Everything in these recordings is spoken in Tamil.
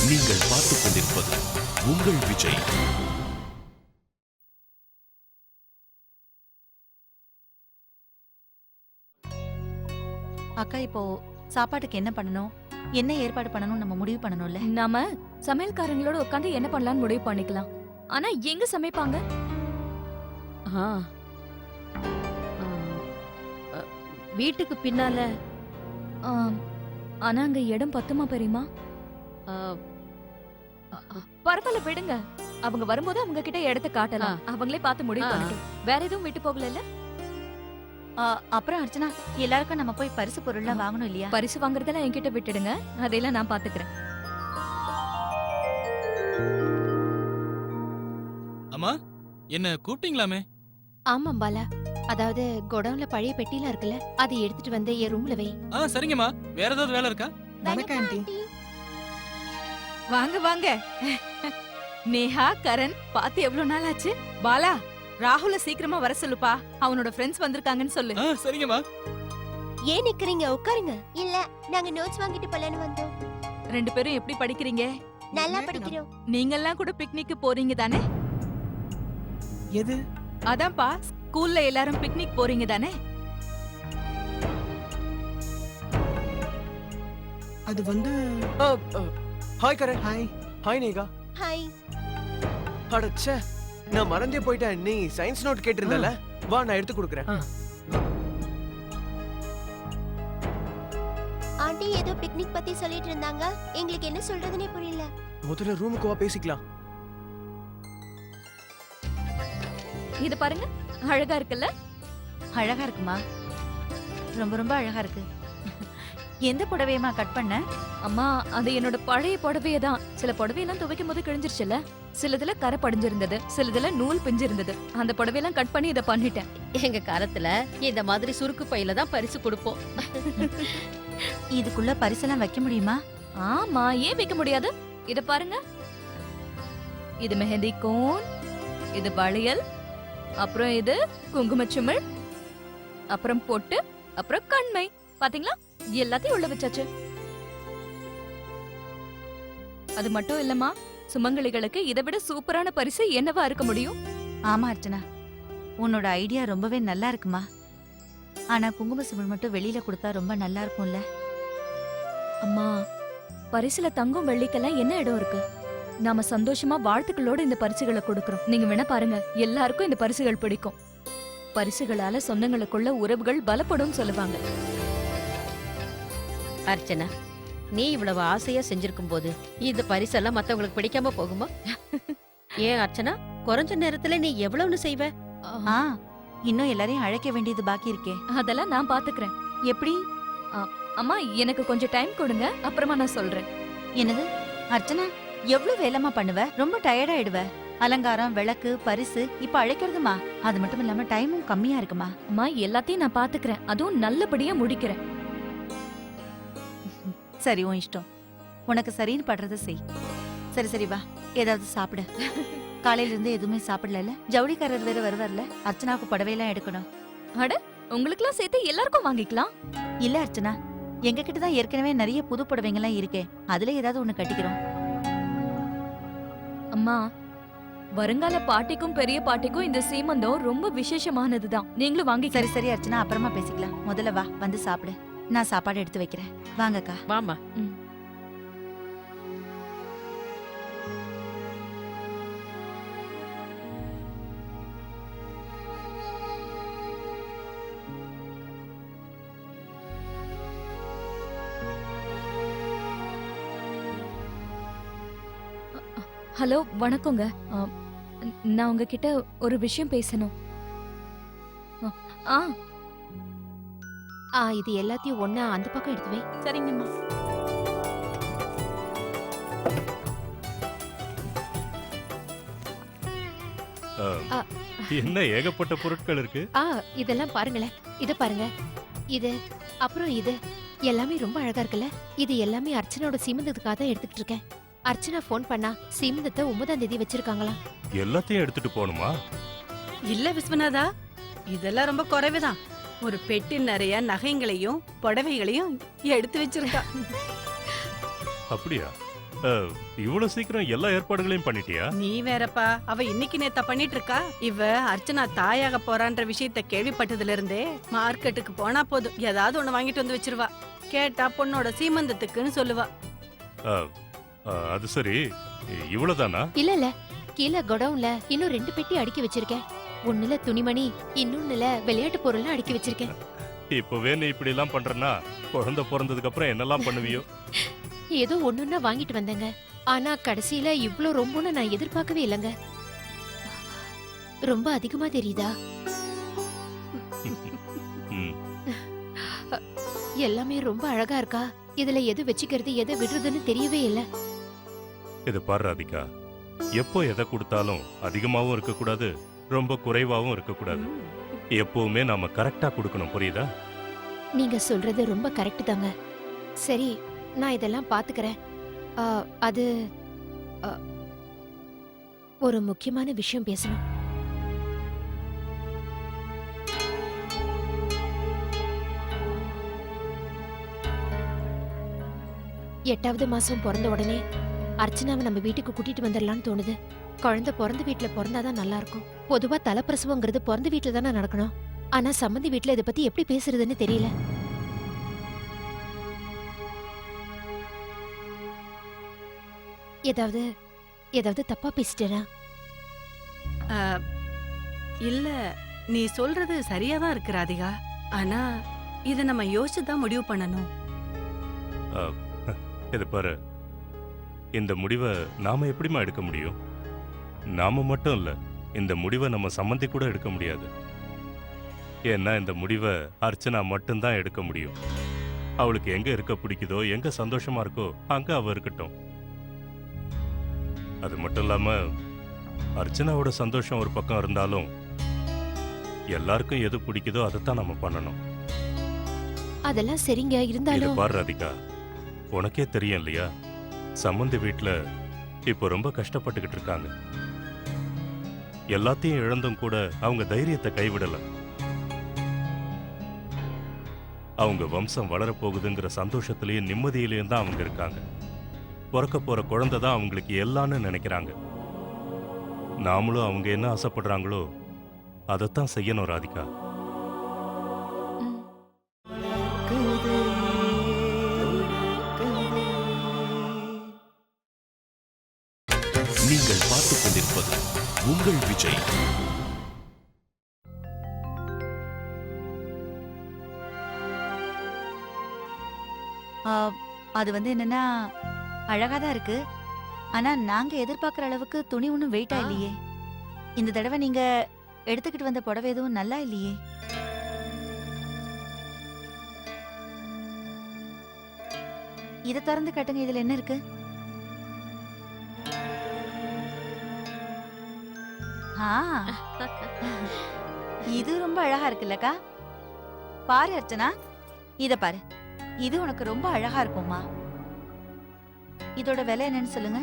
நீங்கள் பார்த்துக் கொண்டிருப்பது உங்கள் விஜய். அக்கா, இப்போ சாப்பாட்டுக்கு என்ன பண்ணணும், என்ன ஏற்பாடு பண்ணணும் நம்ம முடிவு பண்ணணும்ல. நாம சமையல்காரங்களோட உட்காந்து என்ன பண்ணலாம்னு முடிவு பண்ணிக்கலாம். ஆனா எங்க சமைப்பாங்க? ஆ. ஆ. அ, வீட்டுக்கு பின்னால. ஆம், ஆனா அங்க இடம் பத்துமா பெரியமா? ஆ, பரவாயில்ல, விடுங்க. அவங்க வரும்போது அவங்க கிட்ட இடத்த காட்டலாம். அவங்களே பார்த்து முடிவு ஆ. பண்ணிட்டு. வேற எதுவும் விட்டு போகல? அப்புறம் அர்ச்சனா, எல்லாருக்கும் நம்ம போய் பரிசு பொருள்லாம் வாங்கணும் இல்லையா? பரிசு வாங்குறதெல்லாம் என்கிட்ட விட்டுடுங்க, அதையெல்லாம் நான் பாத்துக்கிறேன். அம்மா, என்ன கூப்பிட்டீங்களாமே? ஆமா பாலா, அதாவது குடவுன்ல பழைய பெட்டிலாம் இருக்குல்ல, அதை எடுத்துட்டு வந்து என் ரூம்ல வை. சரிங்கம்மா. வேற ஏதாவது வேலை இருக்கா? வணக்கம் ஆண்டி. வாங்க வாங்க. நேஹா, கரண், பாத்து எவ்வளவு நாள் ஆச்சு? பாலா, ராகுல சீக்கிரமா வர சொல்லுப்பா. அவனோட ஃப்ரெண்ட்ஸ் வந்திருக்காங்கன்னு சொல்லு. சரிங்கம்மா. ஏன் நிக்கிறீங்க? உட்காருங்க. இல்ல, நாங்க நோட்ஸ் வாங்கிட்டு போலான்னு வந்தோம். ரெண்டு பேரும் எப்படி படிக்கிறீங்க? நல்லா படிக்கிறோம். நீங்கெல்லாம் கூட பிக்னிக் போறீங்க தானே? எது? அதான்ப்பா, ஸ்கூல்ல எல்லாரும் பிக்னிக் போறீங்க தானே? அது வந்து hi Karan. Hi. Hi Neha. Hi. அடச்சே, நான் மறந்தே போயிட்டேன். நீ சயின்ஸ் நோட் கேட்டிருந்தல, வா நான் எடுத்து கொடுக்குறேன். ஆண்டி ஏதோ பிக்னிக் பத்தி சொல்லிட்டு இருந்தாங்க. எங்களுக்கு என்ன சொல்றதுனே புரியல. முதல்ல ரூமுக்கு வா, பேசிக்கலாம். இது பாருங்க, அழகா இருக்குல்ல? அழகா இருக்குமா? ரொம்ப ரொம்ப அழகா இருக்கு. எந்த புடவையமா கட் பண்ண? அம்மா, அது என்னோட பழைய புடவையே தான். சில புடவையெல்லாம் துவைக்கும் போது கிழிஞ்சிருச்சுல, சிலதுல கரை படிஞ்சிருந்தது, சிலதுல நூல் பிஞ்சிருந்தது. அந்த புடவையெல்லாம் கட் பண்ணி இதை பண்ணிட்டேன். எங்க காலத்துல இந்த மாதிரி சுருக்கு பையில தான் பரிசு கொடுப்போம். இதுக்குள்ள பரிசெல்லாம் வைக்க முடியுமா? ஆமா, ஏன் வைக்க முடியாது? இத பாருங்க, இது மெஹந்தி கோன், இது வளையல், அப்புறம் இது குங்குமச்சுமிழ், அப்புறம் பொட்டு, அப்புறம் கண்மை. பாத்தீங்களா, எல்லாத்தையும் உள்ள வச்சாச்சு. அது மட்டும் இல்லம்மா, சுமங்கலிகளுக்கு இதை விட சூப்பரான பரிசு என்னவா இருக்க முடியும்? ஆமா அர்ச்சனா, உன்னோட ஐடியா ரொம்பவே நல்லா இருக்குமா. ஆனா குங்கும சிமிழ் மட்டும் வெளியில கொடுத்தா ரொம்ப நல்லா இருக்கும்ல. அம்மா, பரிசுல தங்கம் வெள்ளிக்கெல்லாம் என்ன இடம் இருக்கு? நாம சந்தோஷமா வாழ்த்துக்களோட இந்த பரிசுகளை கொடுக்கறோம். நீங்க வேணா பாருங்க, எல்லாருக்கும் இந்த பரிசுகள் பிடிக்கும். பரிசுகளால சொந்தங்களுக்குள்ள உறவுகள் பலப்படும் சொல்லுவாங்க. அர்ச்சனா, நீ இவ்வளவு ஆசையா செஞ்சிருக்கும் போது இந்த பரிசெல்லாம் மத்தவங்களுக்கு பிடிக்காம போகுமா? ஏன் அர்ச்சனா, குறைஞ்ச நேரத்துல நீ எவ்வளவுன்னு செய்வ? இன்னும் எல்லாரையும் அழைக்க வேண்டியது பாக்கி இருக்கே. அதெல்லாம் நான் பாத்துக்கிறேன். எப்படி? அம்மா, எனக்கு கொஞ்சம் டைம் கொடுங்க, அப்புறமா நான் சொல்றேன். என்னது அர்ச்சனா, எவ்வளவு வேலைமா பண்ணுவ? ரொம்ப டயர்ட் ஆயிடுவ. அலங்காரம், விளக்கு, பரிசு, இப்ப அழைக்கிறதுமா? அது மட்டும் இல்லாம டைமும் கம்மியா இருக்குமா. அம்மா, எல்லாத்தையும் நான் பாத்துக்கிறேன், அதுவும் நல்லபடியா முடிக்கிறேன். சரி, உன் இஷ்டம். உனக்கு சரின்னு படுறத செய். சரி சரி, வா, ஏதாவது சாப்பிடு. காலையில இருந்து எதுவுமே சாப்பிடல. ஜவுளிக்காரர் வேற வருவார்ல, அர்ச்சனாவுக்கு புடவையெல்லாம் எடுக்கணும். அட, உங்களுக்கெல்லாம் சேர்த்து எல்லாருக்கும் வாங்கிக்கலாம். இல்ல அர்ச்சனா, எங்க கிட்டதான் ஏற்கனவே நிறைய புது புடவைங்கெல்லாம் இருக்கே, அதுல ஏதாவது ஒண்ணு கட்டிக்கிறோம். அம்மா, வருங்கால பாட்டிக்கும் பெரிய பாட்டிக்கும் இந்த சீமந்தம் ரொம்ப விசேஷமானதுதான். நீங்களும் வாங்கி. சரி சரி அர்ச்சனா, அப்புறமா பேசிக்கலாம். முதல்ல வா, வந்து சாப்பிடு. நான் சாப்பாடு எடுத்து வைக்கிறேன். வாங்கக்கா. வாமா. ஹலோ, வணக்கங்க. நான் உங்ககிட்ட ஒரு விஷயம் பேசணும். இது எல்லாத்தையும் ஒண்ணா அந்த பக்கம் எடுத்து வை. சரிங்கம்மா. என்ன ஏகப்பட்ட பொருட்கள் இருக்கு. இதெல்லாம் பாருங்களேன். இத பாருங்க, இது, அப்புறம் இது எல்லாமே ரொம்ப அழகா இருக்குல்ல. இது எல்லாமே அர்ச்சனாவோட சீமந்தத்துக்காக தான் எடுத்துக்கிட்டு இருக்கேன். அர்ச்சனா போன் பண்ணா சீமந்தத்தை 9ஆம் தேதி வச்சிருக்காங்களா. எல்லாத்தையும் எடுத்துட்டு போகணுமா? இல்ல விஸ்வநாதா, இதெல்லாம் ரொம்ப குறைவுதான். ஒரு பெட்டி நிறைய நகைங்களையும் புடவைகளையும் எடுத்து வச்சிருக்கா. அப்படியா? இவ்வளவு சீக்கிரம் எல்லா ஏற்பாடுகளையும் பண்ணிட்டியா? நீ வேறப்பா, அவ இன்னைக்கு நேத்தா பண்ணிட்டு இருக்கா. இவ அர்ச்சனா தாயாக போறான்ற விஷயத்த கேள்விப்பட்டதுல இருந்தே மார்க்கெட்டுக்கு போனா போதும் ஏதாவது ஒண்ணு வாங்கிட்டு வந்து வச்சிருவா. கேட்டா பொண்ணோட சீமந்தத்துக்குன்னு சொல்லுவா. அது சரி, இவ்வளவுதானா? இல்ல கீழே குடவுன்ல இன்னும் 2 பெட்டி அடுக்கி வச்சிருக்கேன். ஒண்ணுல துணிமணி, இன்னொன்னுல விளையாட்டு பொருள்லாம் அடுக்கி வச்சிருக்கேன். இப்பவே நீ இப்படி எல்லாம் பண்றனா குழந்தை பிறந்ததுக்கு அப்புறம் என்னெல்லாம் பண்ணுவியோ? ஏதோ ஒண்ணுன்னா வாங்கிட்டு வந்தேங்க. ஆனா கடைசியில இவ்ளோ ரொம்பன்னு நான் எதிர்பார்க்கவே இல்லைங்க. ரொம்ப அதிகமா தெரியுதா? ம். எல்லாமே ரொம்ப அழகா இருக்கா. இதுல எது வச்சுக்கிறது எதை விடுறதுன்னு தெரியவே இல்ல. இத பாரு ராதிகா, எப்போ எதை கொடுத்தாலும் அதிகமாவும் இருக்கக்கூடாது, ரொம்ப குறைவாவும் இருக்கக்கூடாது. எப்பவுமே நாம கரெக்டா கொடுக்கணும், புரியுதா? நீங்க சொல்றது ரொம்ப கரெக்ட் தாங்க. சரி, நான் இதெல்லாம் பாத்துக்கறேன். அது ஒரு முக்கியமான விஷயம் பேசணும். எட்டாவது மாசம் பிறந்த உடனே அர்ச்சனாவை நம்ம வீட்டுக்கு கூட்டிட்டு வந்துடலாம்னு தோணுது. குழந்தை பிறந்த வீட்டுல பிறந்தாதான் நல்லா இருக்கும். பொதுவா தலைப்பிரசவங்கிறது பிறந்த வீட்டுல தானே நடக்கணும். ஆனா சம்மந்தி வீட்டுல இதை பத்தி எப்படி பேசுறதுன்னு தெரியல. ஏதாவது தப்பா பேசிட்டேனா? இல்ல, நீ சொல்றது சரியாதான் இருக்கு ராதிகா. ஆனா இத நம்ம யோசிச்சுதான் முடிவு பண்ணணும். இது பாரு, இந்த முடிவை நாம எப்படிமா எடுக்க முடியும்? நாம மட்டும் இல்ல, இந்த முடிவை நம்ம சம்மந்தி கூட எடுக்க முடியாது. ஏன்னா இந்த முடிவை அர்ச்சனா மட்டும்தான் எடுக்க முடியும். அவளுக்கு எங்க இருக்க பிடிக்குதோ, எங்க சந்தோஷமா இருக்கோ அங்க அவ இருக்கட்டும். அது மட்டும் இல்லாம அர்ச்சனாவோட சந்தோஷம் ஒரு பக்கம் இருந்தாலும் எல்லாருக்கும் எது பிடிக்குதோ அதைத்தான் நம்ம பண்ணணும். அதெல்லாம் சரிங்க, இது இருந்தாலும் பாரு ராதிகா, உனக்கே தெரியும் இல்லையா, சம்மந்தி வீட்டுல இப்போ ரொம்ப கஷ்டப்பட்டுக்கிட்டு இருக்காங்க. எல்லாத்தையும் இழந்தும் கூட அவங்க தைரியத்தை கைவிடல. அவங்க வம்சம் வளரப்போகுதுங்கிற சந்தோஷத்திலையும் நிம்மதியிலையும் தான் அவங்க இருக்காங்க. பிறக்க போற குழந்தை தான் அவங்களுக்கு எல்லாம்னு நினைக்கிறாங்க. நாமளும் அவங்க என்ன ஆசைப்படுறாங்களோ அதைத்தான் செய்யணும் ராதிகா. நீங்கள் பார்த்துக் கொண்டிருப்பது உங்கள் விஜய். அது என்னன்னா அழகாதான் இருக்கு. ஆனா நாங்க எதிர்பார்க்கிற அளவுக்கு துணி ஒன்றும் வெயிட்டா இல்லையே. இந்த தடவை நீங்க எடுத்துக்கிட்டு வந்த புடவை எதுவும் நல்லா இல்லையே. இதை திறந்து கட்டுங்க, இதுல என்ன இருக்கு? இது ரொம்ப அழகா இருக்குல்லக்கா. பாரு அர்ச்சனா, இத பாரு. இது உனக்கு ரொம்ப அழகா இருக்கும்மா. இதோட விலை என்னன்னு சொல்லுங்க.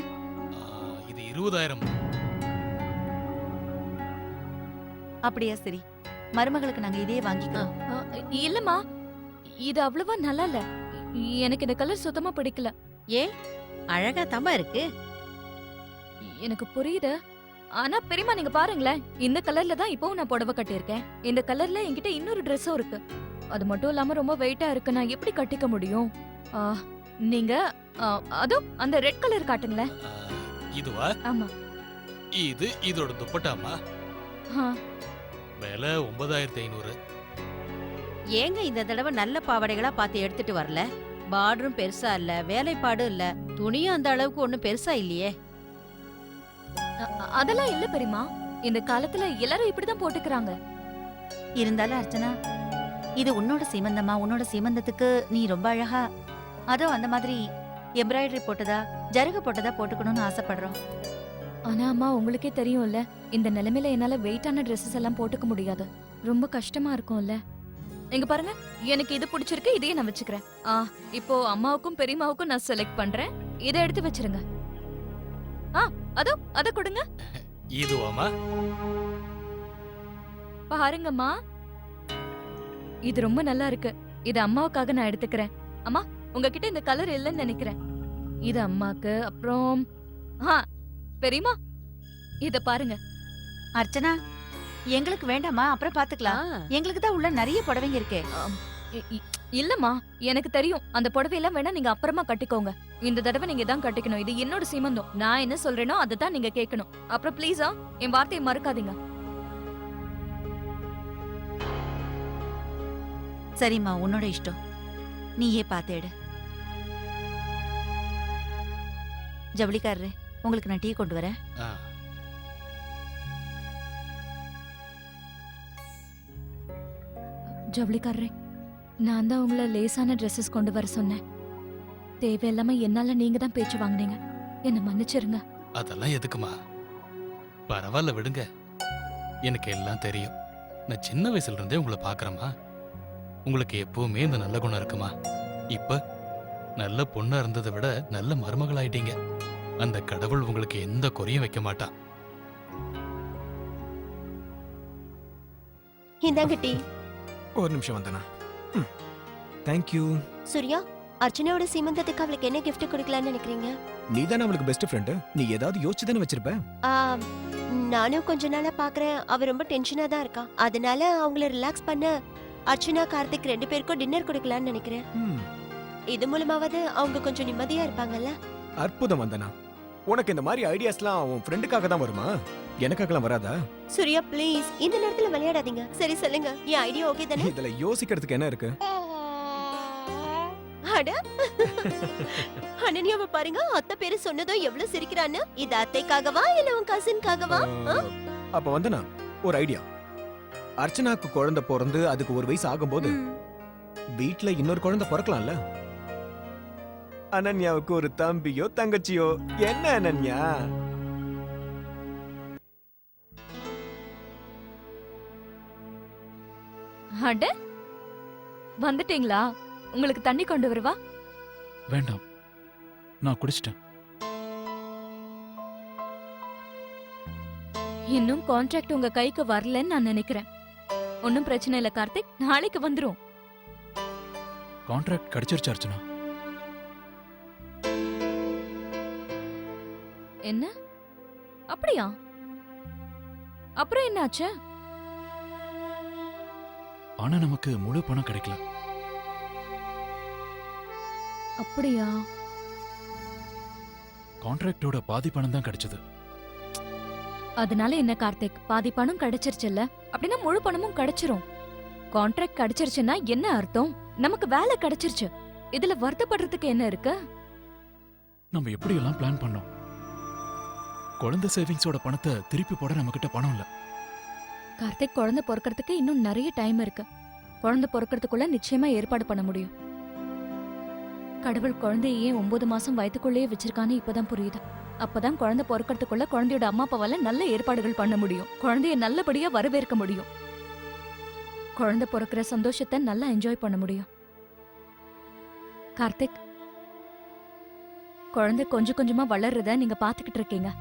இது 20,000. அப்படியா, சரி. மருமகளுக்கு நாங்க இதே வாங்கிக்கிறோம். இல்லம்மா, இது அவ்வளவா நல்லா இல்ல. எனக்கு இந்த கலர் சுத்தமா பிடிக்கல. ஏன்? அழகா தாமா இருக்கு. எனக்கு புரியுது. ஆனா பெரியம்மா, நீங்க பாருங்களேன், இந்த கலர்ல தான் இப்பவும் நான் புடவை கட்டியிருக்கேன். இந்த கலர்ல என்கிட்ட இன்னொரு ட்ரெஸ்ஸும் இருக்கு. அது மட்டும் இல்லாம ரொம்ப வெயிட்டா இருக்கு. நான் எப்படி கட்டிக்க முடியும்? நீங்க அதோ அந்த ரெட் கலர் காட்டுங்களேன். இதுவா? ஆமா. இதோட துப்பட்டாமா? விலை 9,500. ஏங்க இந்த தடவை நல்ல பாவாடைகளா பார்த்து எடுத்துட்டு வரல? பார்டரும் பெருசா இல்ல, வேலைப்பாடும் இல்ல, துணியும் அந்த அளவுக்கு ஒண்ணும் பெருசா இல்லையே. அதெல்லாம் இல்ல பெரியம்மா. இந்த காலத்துல எல்லாரும் இப்படிதான் போட்டுக்கிறாங்க. இருந்தாலும் அர்ச்சனா, இது உன்னோட சீமந்தமா. உன்னோட சீமந்தத்துக்கு நீ ரொம்ப அழகா அதோ அந்த மாதிரி எம்ப்ராய்டரி போட்டதா ஜருகு போட்டதா போட்டுக்கணும்னு ஆசைப்படுறோம். ஆனா அம்மா, உங்களுக்கே தெரியும்ல, இந்த நிலைமையில என்னால வெயிட்டான ட்ரெஸ்ஸஸ் எல்லாம் போட்டுக்க முடியாது. ரொம்ப கஷ்டமா இருக்கும்ல. இங்க பாருங்க, எனக்கு இது பிடிச்சிருக்கு, இதையே நான் வச்சுக்கிறேன். இப்போ அம்மாவுக்கும் பெரியம்மாவுக்கும் நான் செலக்ட் பண்றேன். இதை எடுத்து வச்சிருங்க. அதோ அத கொடுங்க. இதுவாமா? பாருங்கம்மா, இது ரொம்ப நல்லா இருக்கு. இது அம்மாவுக்காக நான் எடுத்துக்கிறேன். அம்மா, உங்ககிட்ட இந்த கலர் இல்லைன்னு நினைக்கிறேன். இது அம்மாக்கு. அப்புறம் பெரியம்மா இத பாருங்க. அர்ச்சனா, எங்களுக்கு வேண்டாமா, அப்புறம் பாத்துக்கலாம். எங்களுக்கு தான் உள்ள நிறைய புடவைங்க இருக்கே. இல்லம்மா, எனக்கு தெரியும். அந்த புடவையெல்லாம் வேணா நீங்க அப்புறமா கட்டிக்கோங்க. இந்த தடவை நீங்க தான் கட்டிக்கணும். இது என்னோட சீமந்தம். நான் என்ன சொல்றேனோ அதை தான் நீங்க கேட்கணும். அப்புறம் ப்ளீஸா என் வார்த்தையை மறக்காதீங்க. சரிம்மா, உன்னோட இஷ்டம். நீயே பார்த்து எடு. ஜவுளிக்காரரே, உங்களுக்கு நான் டீ கொண்டு வரேன். ஆ. ஜவுளிக்காரரே, நான் தான் உங்களை லேசான ட்ரெஸ்ஸஸ் கொண்டு வர சொன்னேன். தேவையில்லாம என்னால நீங்க தான் பேச்சு வாங்குனீங்க. என்ன மன்னிச்சிருங்க. அதெல்லாம் எதுக்குமா? பரவாயில்ல விடுங்க. எனக்கு எல்லாம் தெரியும். நான் சின்ன வயசுல இருந்தே உங்களை பாக்குறேம்மா. உங்களுக்கு எப்பவுமே இந்த நல்ல குணம் இருக்குமா? இப்ப நல்ல பொண்ணா இருந்ததை விட நல்ல மருமகளாயிட்டீங்க. அந்த கடவுள் உங்களுக்கு எந்த குறையும் வைக்க மாட்டான். இந்தாங்க டீ. ஒரு நிமிஷம் வந்தனா. தேங்க்யூ. சூர்யா, அர்ச்சனாவோட சீமந்தத்துக்கு அவளுக்கு என்ன gift கொடுக்கலாம்னு நினைக்கிறீங்க? நீ தானே அவளுக்கு பெஸ்ட் ஃப்ரெண்டு. நீ ஏதாவது யோசிச்சு தானே வச்சிருப்ப. நானும் கொஞ்ச நாளா பாக்குறேன், அவ ரொம்ப டென்ஷனா தான் இருக்கா. அதனால அவங்கள ரிலாக்ஸ் பண்ண அர்ச்சனா கார்த்திக் 2 பேருக்கும் டின்னர் கொடுக்கலாம்னு நினைக்கிறேன். இது மூலமாவது அவங்க கொஞ்சம் நிம்மதியா இருப்பாங்கல்ல. அற்புதம் வந்தனா. உனக்கு இந்த மாதிரி ஐடியாஸ்லாம் உன் ஃப்ரெண்டுக்காக தான் வருமா? எனக்காகலாம் வராதா? சூர்யா ப்ளீஸ், இந்த நேரத்துல விளையாடாதீங்க. சரி சொல்லுங்க, என் ஐடியா ஓகே தானே? இதுல யோசிக்கிறதுக்கு என்ன இருக்கு? அட அனன்யாவை பாருங்க, அத்தை பேரு சொன்னதோ எவ்வளவு சிரிக்கிறான்னு. இது அத்தைக்காகவா இல்ல உன் கசின்காகவா? அப்ப வந்தனா ஒரு ஐடியா. அர்ச்சனாக்கு குழந்தை பிறந்து அதுக்கு 1 வயசு ஆகும்போது வீட்ல இன்னொரு குழந்தை பிறக்கலாம்ல. அனன்யாவுக்கு ஒரு தம்பியோ தங்கச்சியோ. என்ன அனன்யா? அட வந்துட்டீங்களா? உங்களுக்கு தண்ணி கொண்டு வரவா? வேண்டாம், நான் குடிச்சிட்டேன். இன்னும் கான்ட்ராக்ட் உங்க கைக்கு வரலன்னு நான் நினைக்கிறேன். ஒன்னும் பிரச்சனை இல்ல கார்த்திக், நாளைக்கு வந்துரும். கான்ட்ராக்ட் கிடைச்சிருச்சு அர்ச்சனா. என்ன? அப்படியா? அப்புறம் என்னாச்சு? ஆனா நமக்கு முழு பணம் கிடைக்கல. அப்படியா? கான்ட்ராக்டோட பாதி பணம் தான் கிடைச்சது. அதனால என்ன கார்த்திக், பாதி பணம் கிடைச்சிருச்சுல்ல, அப்படின்னா முழு பணமும் கிடைச்சிரும். கான்ட்ராக்ட் கிடைச்சிருச்சுன்னா என்ன அர்த்தம்? நமக்கு வேலை கிடைச்சிருச்சு. இதுல வருத்தப்படுறதுக்கு என்ன இருக்கு? நம்ம எப்படி எல்லாம் பிளான் பண்ணோம். குழந்தை சேவிங்ஸோட பணத்தை திருப்பி போட நம்ம கிட்ட பணம் இல்ல. கார்த்திக், குழந்தை பொறுக்கிறதுக்கு இன்னும் நிறைய டைம் இருக்கு. குழந்தை பொறுக்கிறதுக்குள்ள நிச்சயமா ஏற்பாடு பண்ண முடியும். கடவுள் குழந்தைய ஏன் 9 மாசம் வயித்துக்குள்ளேயே வச்சிருக்கான்னு இப்பதான் புரியுது. அப்பதான் குழந்தை பொறுக்கிறதுக்குள்ள குழந்தையோட அம்மா அப்பாவால நல்ல ஏற்பாடுகள் பண்ண முடியும். குழந்தைய நல்லபடியா வரவேற்க முடியும். குழந்தை பொறுக்கிற சந்தோஷத்தை நல்லா என்ஜாய் பண்ண முடியும். கார்த்திக், குழந்தை கொஞ்சம் கொஞ்சமா வளர்றத நீங்க பாத்துக்கிட்டு இருக்கீங்க.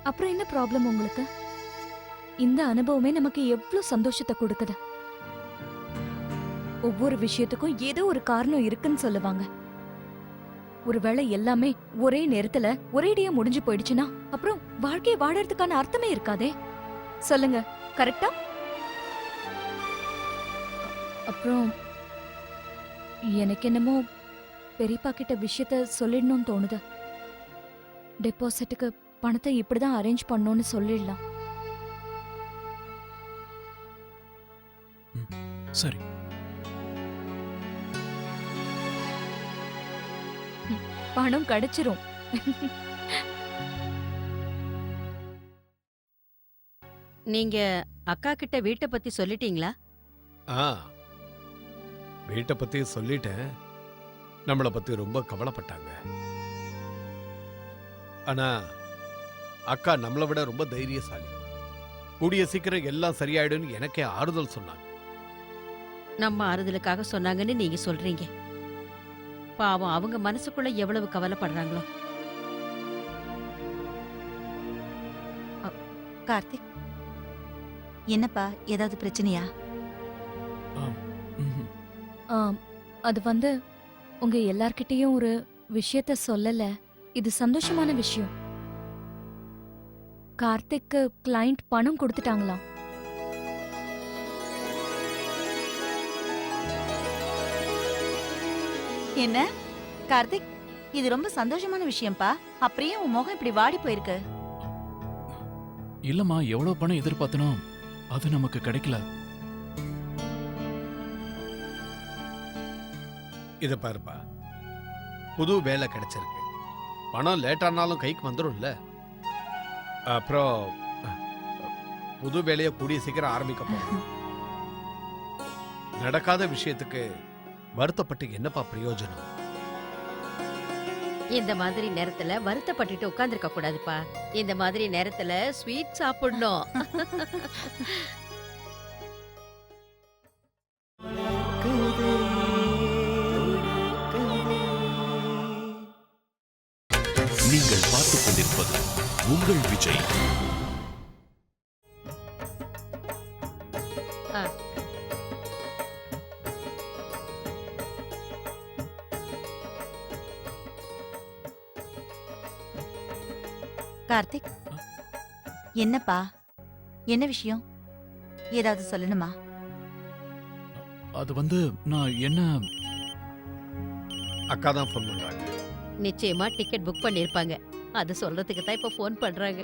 அப்புறம் என்ன ப்ராப்ளம் உங்களுக்கு? இந்த அனுபவமே நமக்கு எவ்வளவு சந்தோஷத்தை கொடுக்குது. ஒவ்வொரு விஷயத்துக்கும் ஏதோ ஒரு காரணம் இருக்குன்னு சொல்லுவாங்க. ஒருவேளை எல்லாமே ஒரே நேரத்துல ஒரேடியா முடிஞ்சு போயிடுச்சுன்னா அப்புறம் வாழ்க்கையை வாழறதுக்கான அர்த்தமே இருக்காதே. சொல்லுங்க, கரெக்டா? அப்புறம் எனக்கு என்னமோ பெரியப்பா கிட்ட விஷயத்த சொல்லிடணும்னு தோணுது. டெபாசிட்டுக்கு பணத்தை இப்படிதான் அரேஞ்ச் பண்ணணும்னு சொல்லிடலாம். சரி. பணம் கிடைச்சிரும். நீங்க அக்கா கிட்ட வீட்டை பத்தி சொல்லிட்டீங்களா? வீட்டை பத்தி சொல்லிட்டேன். நம்மளை பத்தி ரொம்ப கவலைப்பட்டாங்க. ஆனா அக்கா நம்மளை விட ரொம்ப தைரியசாலி. கூடிய சீக்கிரம் எல்லாம் சரியாயிடும்னு எனக்கே ஆறுதல் சொன்னாங்க. நம்ம ஆறுதலுக்காக சொன்னாங்கன்னு நீங்க சொல்றீங்க. பாவம், அவங்க மனசுக்குள்ள எவ்வளவு கவலைப்படுறாங்களோ. கார்த்திக், என்னப்பா, ஏதாவது பிரச்சனையா? அது வந்து உங்க எல்லார்கிட்டயும் ஒரு விஷயத்த சொல்லல. இது சந்தோஷமான விஷயம். கார்த்திக்கு கிளையண்ட் பணம் கொடுத்துட்டாங்களாம். என்ன கார்த்திக், இது ரொம்ப சந்தோஷமான விஷயம்ப்பா. அப்படியே உன் முகம் இப்படி வாடி போயிருக்கு. இல்லம்மா, எவ்வளவு பணம் எதிர்பார்த்தனோ அது நமக்கு கிடைக்கல. இத பாருப்பா, புது வேலை கிடைச்சிருக்கு. பணம் லேட்டானாலும் கைக்கு வந்துடும்ல. அப்புறம் புது வேலையை கூடிய சீக்கிரம் ஆரம்பிக்க போறோம். நடக்காத விஷயத்துக்கு வருத்தப்பட்டு என்னப்பா பிரயோஜனம்? இந்த மாதிரி நேரத்துல வருத்தப்பட்டுட்டு உட்கார்ந்திருக்க கூடாதுப்பா. இந்த மாதிரி நேரத்துல ஸ்வீட் சாப்பிடணும். நீங்கள் பார்த்துக் கொண்டிருப்பது உங்கள் விஜய். கார்த்திக், என்னப்பா, என்ன விஷயம்? ஏதாவது சொல்லணுமா? அது வந்து நான் என்ன அக்கா தான் ஃபோன் பண்றாங்க. நிச்சயமா டிக்கெட் புக் பண்ணிருப்பாங்க. அது சொல்றதுக்கு தான் இப்ப ஃபோன் பண்றாங்க.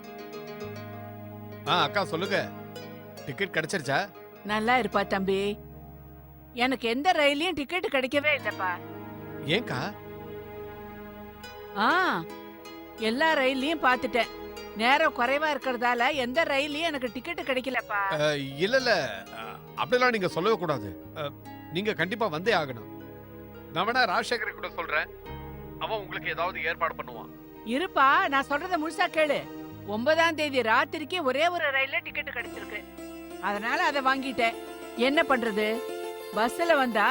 அக்கா சொல்லுங்க, டிக்கெட் கிடைச்சிருச்சா? நல்லா இருப்பா தம்பி. எனக்கு எந்த ரயிலையும் டிக்கெட் கிடைக்கவே இல்லப்பா. ஏன்க்கா? எல்லா ரயிலையும் பார்த்துட்டேன். நேரம் குறைவா இருக்கிறதால எந்த ரயிலையும் எனக்கு டிக்கெட் கிடைக்கலப்பா. இல்ல இல்ல, அப்படிலாம் நீங்க சொல்லவே கூடாது. நீங்க கண்டிப்பா வந்தே ஆகணும். நான் வேணா ராஜசேகரை கூட சொல்றேன், அவன் உங்களுக்கு ஏதாவது ஏற்பாடு பண்ணுவான். இருப்பா, நான் சொல்றத முழுசா கேளு. 9ஆம் தேதி ராத்திரிக்கு ஒரே ஒரு ரயில்ல டிக்கெட் கிடைச்சிருக்கு. அதனால அதை வாங்கிட்டேன். என்ன பண்றது? பஸ்ல வந்தா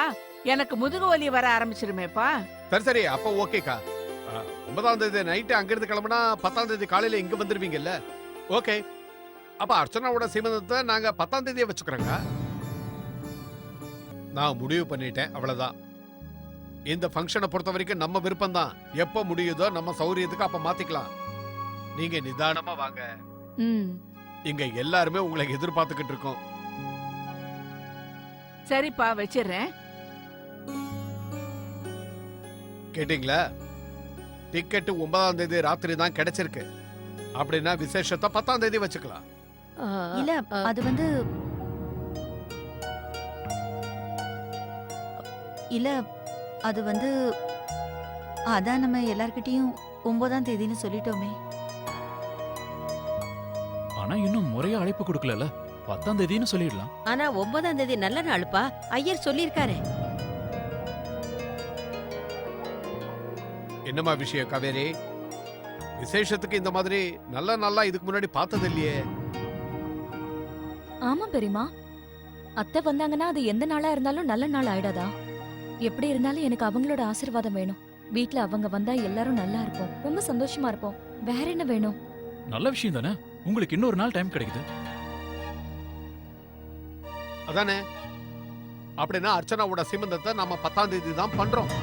எனக்கு முதுகு வலி வர ஆரம்பிச்சிருமேப்பா. சரி சரி, அப்ப ஓகேக்கா. 9ஆம் தேதி நைட்டு அங்கிருந்து கிளம்புனா 10ஆம் தேதி காலையில இங்க வந்துருவீங்கல்ல? ஓகே. அப்ப அர்ச்சனாவோட சீமந்தத்தை நாங்க 10ஆம் தேதியே வச்சுக்கிறோங்க. நான் முடிவு பண்ணிட்டேன், அவ்வளவுதான். இந்த ஃபங்க்ஷனை பொறுத்த வரைக்கும் நம்ம விருப்பம் தான். எப்ப முடியுதோ நம்ம சௌரியத்துக்கு அப்ப மாத்திக்கலாம். நீங்க நிதானமா வாங்க. இங்க எல்லாருமே உங்களை எதிர்பார்த்துக்கிட்டு இருக்கோம். சரிப்பா, வச்சிடுறேன். கேட்டீங்களா? டிக்கெட் 9ஆம் தேதி ராத்திரி தான் கிடைச்சிருக்கு. அப்படின்னா விசேஷத்தை 10ஆம் தேதி வச்சுக்கலாம். இல்ல, அது வந்து இல்ல, அது வந்து அதான் நம்ம எல்லார்கிட்டயும் 9ஆம் தேதின்னு சொல்லிட்டோமே. ஆனா இன்னும் முறையா அழைப்பு கொடுக்கல. 10ஆம் தேதின்னு சொல்லிடலாம். ஆனா 9ஆம் தேதி நல்ல நாளுப்பா. ஐயர் சொல்லிருக்காரு. என்னமா விஷயம் காவேரி? விசேஷத்துக்கு இந்த மாதிரி நல்ல நாளா இதுக்கு முன்னாடி பார்த்தது இல்லையே. ஆமா பெரியமா, அத்தை வந்தாங்கன்னா அது எந்த நாளா இருந்தாலும் நல்ல நாள் ஆயிடாதா? எப்படி இருந்தாலும் எனக்கு அவங்களோட ஆசீர்வாதம் வேணும். வீட்ல அவங்க வந்தா எல்லாரும் நல்லா இருப்போம், ரொம்ப சந்தோஷமா இருப்போம். வேற என்ன வேணும்? நல்ல விஷயம் தானே, உங்களுக்கு இன்னொரு நாள் டைம் கிடைக்குது. அதானே? அப்படின்னா அர்ச்சனாவோட சீமந்தத்தை நம்ம 10ஆம் தேதி தான் பண்றோம்.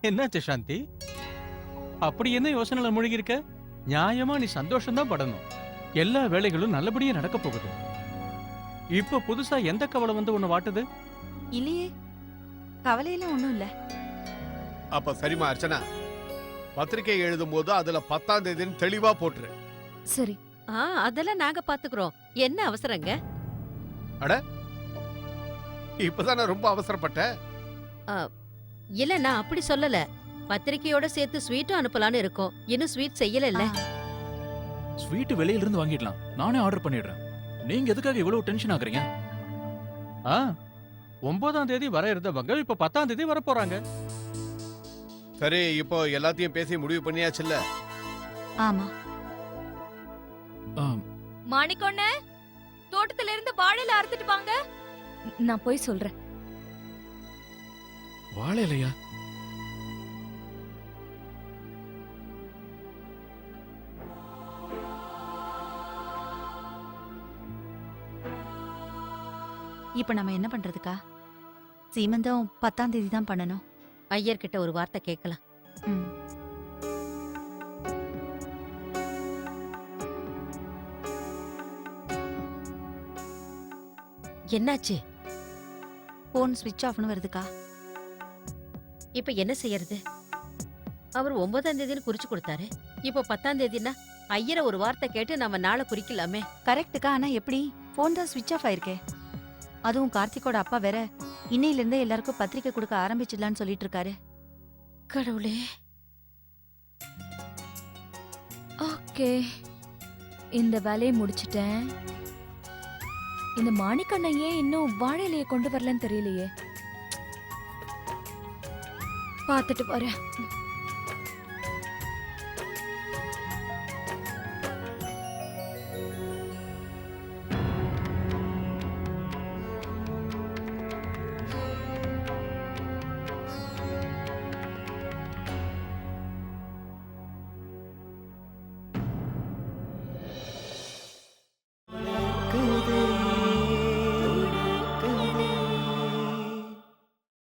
என்னாச்சு சாந்தி? அப்படி என்ன யோசனைல மூழ்கி இருக்க? நியாயமா நீ சந்தோஷம் தான் படணும். எல்லா வேலைகளும் நல்லபடியா நடக்க போகுது. இப்ப புதுசா எந்த கவலை வந்து உன்னை வாட்டுது? இல்லையே, கவலையெல்லாம் ஒண்ணும் இல்ல. அப்ப சரிமா அர்ச்சனா, பத்திரிகை எழுதும் போது அதுல 10ஆம் தேதின்னு தெளிவா போட்டுரு. சரி. அதெல்லாம் நாங்க பாத்துக்கிறோம். என்ன அவசரங்க? இப்பதானே ரொம்ப அவசரப்பட்ட. இல்ல, நான் அப்படி சொல்லல. பத்திரிக்கையோட சேர்த்து ஸ்வீட்டும் அனுப்பலான்னு இருக்கோம். இன்னும் ஸ்வீட் செய்யல. ஸ்வீட் வெளியில இருந்து வாங்கிடலாம், நானே ஆர்டர் பண்ணிடுறேன். நீங்க எதுக்காக இவ்வளவு டென்ஷன் ஆகுறீங்க? 9ஆம் தேதி வர இருந்தவங்க இப்ப 10ஆம் தேதி வர போறாங்க. சரி, இப்போ எல்லாத்தையும் பேசி முடிவு பண்ணியாச்சுல்ல? ஆமா. மாணிக்கொண்ணே, தோட்டத்துல இருந்து வாழையில அறுத்துட்டு வாங்க. நான் போய் சொல்றேன். வாழை இல்லையா? இப்ப நம்ம என்ன பண்றதுக்கா? சீமந்தம் 10ஆம் தேதி தான் பண்ணணும். ஐயர்கிட்ட ஒரு வார்த்தை கேட்கலாம். ம். என்னாச்சு? போன் ஸ்விட்ச் ஆஃப்னு வருதுக்கா. இப்ப என்ன செய்யறது? அவர் 9ஆம் தேதின்னு குறிச்சு கொடுத்தாரு. இப்போ 10ஆம் தேதினா ஐயரை ஒரு வார்த்தை கேட்டு நம்ம நாளை குறிக்கலாமே. கரெக்ட்டுக்கா, ஆனா எப்படி? போன் தான் ஸ்விட்ச் ஆஃப் ஆயிருக்கே. அதுவும் கார்த்திகோட அப்பா வேற இன்னையில இருந்தே எல்லாருக்கும் பத்திரிக்கை கொடுக்க ஆரம்பிச்சிடலான்னு சொல்லிட்டு இருக்காரு. கடவுளே. ஓகே, இந்த வேலையை முடிச்சிட்டேன். இந்த மாணிக்கண்ணன் ஏன் இன்னும் வாழை இலையை கொண்டு வரலன்னு தெரியலையே. பார்த்துட்டு வரேன்.